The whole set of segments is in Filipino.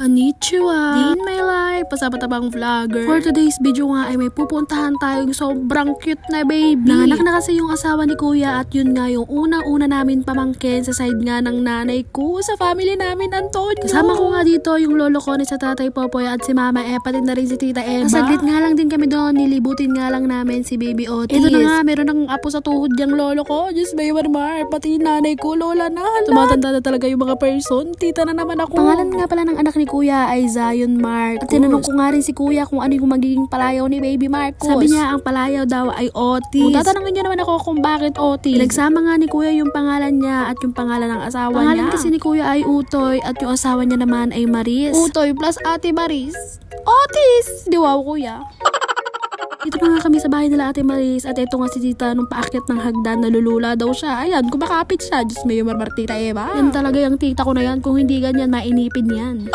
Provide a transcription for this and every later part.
Konnichiwa! Day in my life, pasapatabang vlogger. For today's video nga ay may pupuntahan tayong sobrang cute na baby. Nanganak na kasi yung asawa ni kuya at yun nga yung unang-una namin pamangkin sa side nga ng nanay ko sa family namin, Antonio. Kasama ko nga dito yung lolo ko ni sa tatay Popoy at si mama pati na rin si tita Emma. Saglit nga lang din kami doon, nilibutin nga lang namin si baby Otis. Ito na nga, meron ng apo sa tuhod yung lolo ko. Diyos may marmar, pati nanay ko, lola na. Tumatanda na talaga yung mga person. Tita na naman ako. Pangalan nga pala ng anak ni kuya ay Zion Marcos. At tinanong ko nga rin si kuya kung ano yung magiging palayaw ni baby Marcos. Sabi niya ang palayaw daw ay Otis. Kung tatanungin niyo naman ako kung bakit Otis, pinagsama nga ni kuya yung pangalan niya at yung pangalan ng asawa niya. Pangalan kasi ni kuya ay Utoy at yung asawa niya naman ay Maris. Utoy plus Ate Maris. Otis! Di wow kuya. Dito na nga kami sa bahay nila Ate Maris at ito nga si tita nung paakyat ng hagdan, nalulula daw siya. Ayan, kumakapit siya. Diyos may marmar tita Eva. Yan talaga yung tita ko na yan. Kung hindi ganyan, mainipin yan.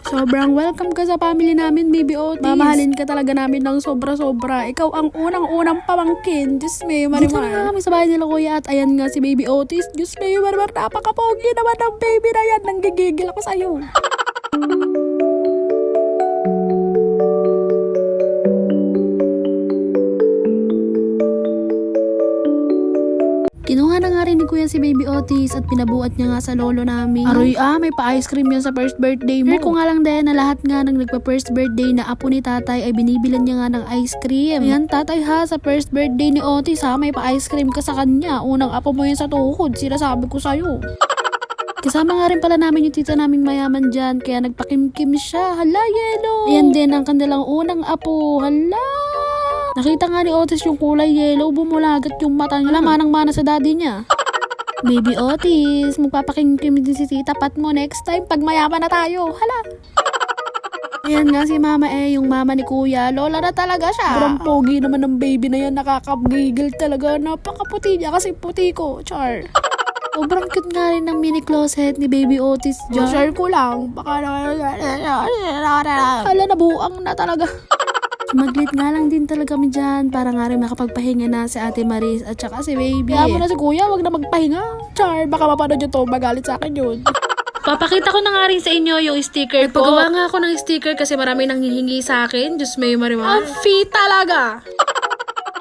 Sobrang welcome ka sa family namin, baby Otis. Mamahalin ka talaga namin ng sobra-sobra. Ikaw ang unang-unang pamangkin. Diyos may marimar. Dito na nga kami sa bahay nila kuya at ayan nga si baby Otis. Diyos may marimar. Napakapogi naman ng baby na yan. Nanggigigil ako sa'yo. Kinuha na nga rin ni kuya si baby Otis at pinabuat niya nga sa lolo namin. Aroy may pa-ice cream yan sa first birthday mo. Ko nga lang din na lahat nga ng nagpa-first birthday na apo ni tatay ay binibilan niya nga ng ice cream. Ayan tatay ha, sa first birthday ni Otis ha, may pa-ice cream ka sa kanya. Unang apo mo yan sa tuhod, sinasabi ko sa'yo. Kasama nga rin pala namin yung tita naming mayaman dyan, kaya nagpakimkim siya. Hala, yellow! Ayan din ang kanilang unang apo. Hala! Nakita nga ni Otis yung kulay yellow, bumulagat yung mata niya. Manang-mana sa daddy niya. Baby Otis, magpapakingkim din si tita pat mo next time pag mayaman na tayo. Hala! Ayan nga si mama yung mama ni kuya. Lola na talaga siya. Sobrang pogi naman ng baby na yan, nakakagigil talaga. Napakaputi niya kasi puti ko, char. Sobrang cute nga rin ng mini closet ni baby Otis dyan. Share ko lang. Baka hala, nabuang na talaga. Maglit nga lang din talaga kami dyan para nga rin makapagpahinga na si Ate Maris at saka si baby. Kaya mo na si kuya, wag na magpahinga. Char, baka mapanood nyo to, magalit sa akin yun. Papakita ko na nga rin sa inyo yung sticker ko. Pagawa nga ako ng sticker kasi marami nang hihingi sa akin. Diyos may marimar. Ang fee talaga!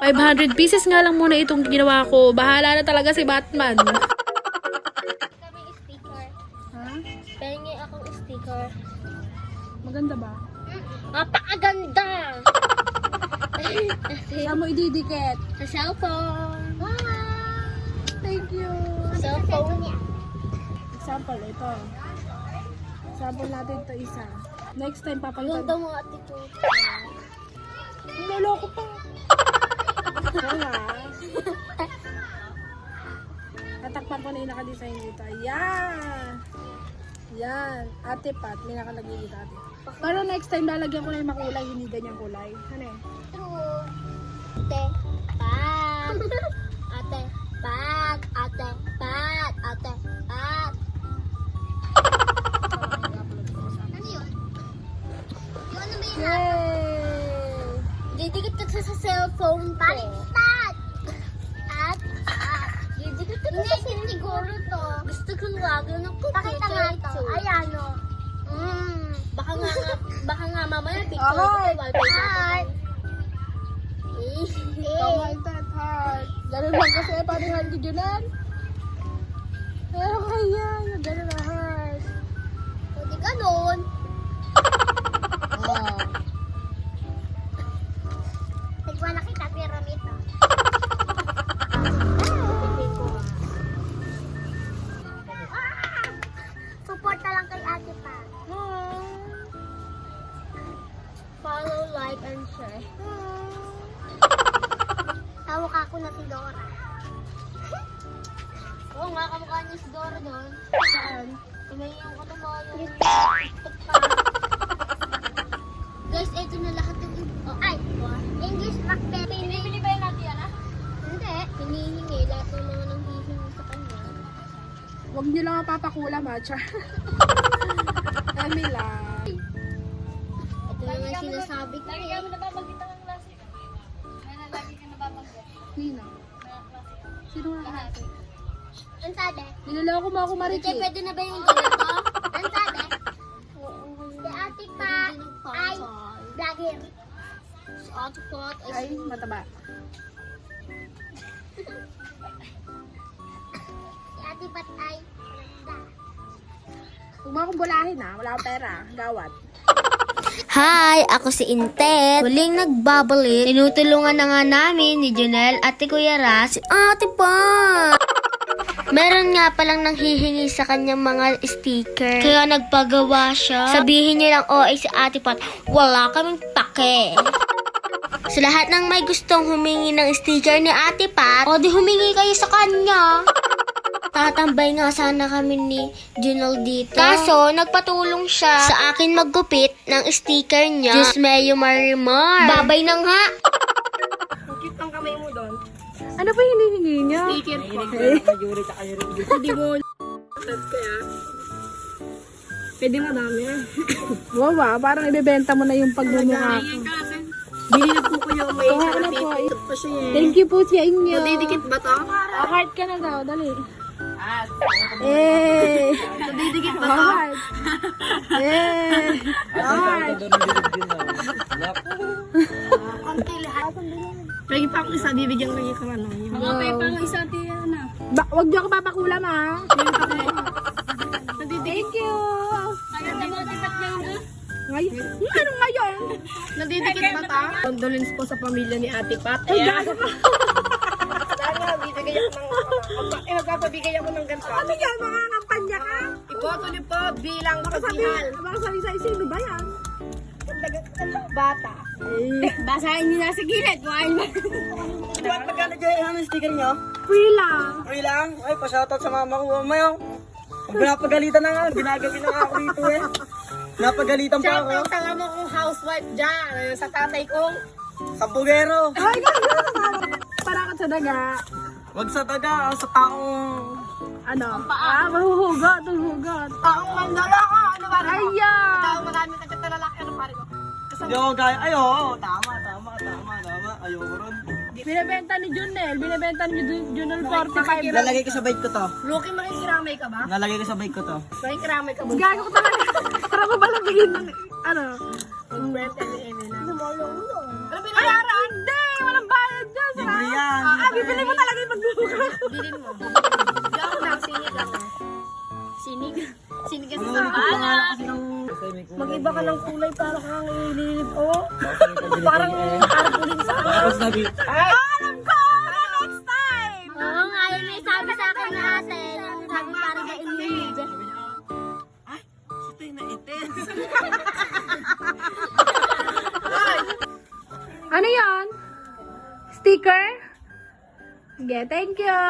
500 pieces nga lang muna itong ginawa ko. Bahala na talaga si Batman. Kami sticker. Ha? Pengi akong sticker. Maganda ba? Napakaganda! Saan mo ididikit? Sa cellphone. Thank you. Cellphone niya. Example, ito. Example natin ito isa. Next time, papalitan. Ganda mo attitude. Naloko pa. Wala. Tatakpan ko na yung nakadesign dito. Yan. Yan. Ate Pat, may nakalagay dito ate. Pero next time, lalagyan ko na yung makulay, hindi ganyang kulay. Ano eh? True. Ate, pat. Ate, pat. Ate, pat. Ate, pat. Ano yun? Yung ano ba yun? Yay! Didikit ka sa cellphone ko. Baliktad! At, didikit ka sa siguro to. Gusto kong lagyan ng cookie. Pakita nga to. Ayan o. Baka nga mamaya picture ko kay wallpaper. Heart, heart. Ganun lang kasi, paano heart gigilan? Pero kaya, yung ganun na heart. O di ganun. Oh. Nagwa na kita pyramid. Support na lang kay ate pa. Follow, like, and share. Tawag ako na si Dora. Oo nga, kamukha niya si Dora doon. Saan? May yung ano mo, yung guys, ito na lahat ng English Macbeth. Pinibili ba yung natin yan, Hindi. Hinihingi. Lahat ng mga nang hihingi sa kanya. Huwag niyo lang mapapakula, Macha. Kami lang. Ito na nga sinasabi ko. Lagi kami nababanggit ang klase. Lagi ka nababanggit. Nina. Sino nga? Lahat. Ang sabi? Niloloko mo ako, Hindi, Marichi. pwede na ba yung ganito? Ang sabi? Oo. Si Ate Pat Ay, mataba. Si Ate Pat ay maganda. Huwag mo akong bulahin ha. Wala akong pera. Gawat. Hi! Ako si Intet. Huling nagbabalik. Tinutulungan na nga namin ni Junel at ni Kuya Ras si Ate Pa. Meron nga palang nanghihingi sa kanyang mga sticker. Kaya nagpagawa siya. Sabihin niya lang, OA si Ate Pat, wala kaming pake. Sa lahat ng may gustong humingi ng sticker ni Ate Pat, o di humingi kayo sa kanya. Tatambay nga sana kami ni Junel dito. Kaso, nagpatulong siya sa akin maggupit ng sticker niya. Diyos Mayo Marimar. Babay na nga. Cute ang kamay mo doon. Ano ba hinihingi niya? Sticker po. Hindi mo kaya. Pwede madami. Wow, parang ibebenta mo na yung pagmumukha ko. Bili na po ko yung may sarapit pa siya eh. Thank you po sa inyo. Didikit ba to? Heart ka na daw, dali. Eh. Didikit ba to? Heart. Eh. Heart. Konti lahat. Lagi pa ako isa, bibigyan ko yung kamano. Mga pepa ng isa tiya na. Wag niyo ako papakulam ha. Thank you. Kaya demotivat niya yun. Ngayon? Anong ngayon? Nadidikit ba ta? Condolence po sa pamilya ni Ate Pat. Ay, gago ka. Magpapabigay ako ng ganito. Ano yan? Mga kampanya ka? Iboto niyo po bilang kapihan. Baka sabi sino ba yan? Bata. Basahin niyo na sa gilid. Kuhain mo. Ba't magkano dyan yung sticker nyo? Free lang. Okay lang. Ay, pa-shoutout sa mama ko. Mayo. Ang pinapagalitan na nga. Ginagabi na nga ako dito eh. Napagalitan pa ako. Shoutout sa amo kong housewife dyan. Sa tatay kong. Kampugero. Ay, gago. Para ka sa daga. Wag sa taga, sa taong... Ano? Mahuhugot. Mahuhugot. Taong mandala ka. Ano ba rin? Aya. Taong maraming kagad na lalaki. Ano pa rin? Hindi ako gaya. Ay, oo. Tama. Ayoko ron. Binibenta ni Junel. Binibenta ni Junel 45. Lalagay ko sa bike ko to. Luki, makikiramay ka ba? Lalagay ko sa bike ko to. Makikiramay ka ba? Gago ko talaga. Para mo ba bigyan ng... Ano? Mag-brand and Emily na. Ano Ay, binayaran? hindi! Walang bayad dyan. Libre yan. Bibili mo talaga yung pagbubuka. Bilin mo. Hindi ako lang. Sinig lang. Sinig? Sinig kasi sa bala. Mag-iba ka ng kulay para kang ililip. Oh. Parang arpulin sa akin. Tapos sabi, Alam ko! Next time! Oo nga, yun may sabi sa akin na ate. Sabi para sa inyo. Ano yan? Sticker? Sige, thank you!